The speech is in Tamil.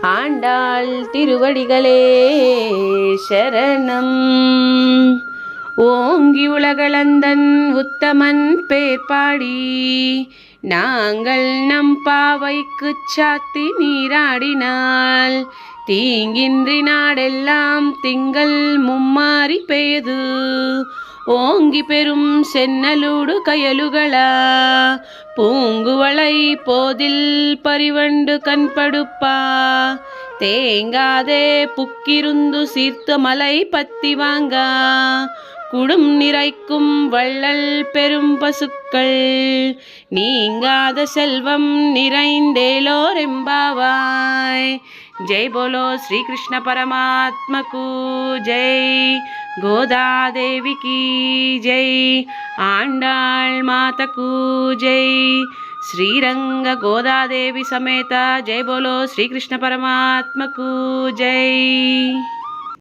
ஆண்டாள் திருவடிகளே சரணம். ஓங்கி உலகளந்தன் உத்தமன் பேர்பாடி நாங்கள் நம் பாவைக்கு சாத்தி நீராடினால் தீங்கின்றி நாடெல்லாம் திங்கள் மும்மாறி பெய்து ஓங்கி பெரும் சென்னலூடு கயலுகளா பூங்குவளை போதில் பரிவண்டு கண்படுப்பா தேங்காதே புக்கிருந்து சீர்த்த மலை பத்தி வாங்க குடும் நிறைக்கும் வள்ளல் பெரும் பசுக்கள் நீங்காத செல்வம் நிறைந்தேலோர் எம்பாவாய். ஜெய் போலோ ஸ்ரீ கிருஷ்ண பரமாத்மா கூ ஜெய். கோதாதேவி கீ ஜெய். ஆண்டாள் மாதா கூ ஜெய். ஸ்ரீரங்க கோதாதேவி சமேதா ஜெய் போலோ ஸ்ரீ கிருஷ்ண பரமாத்மா கூ ஜெய்.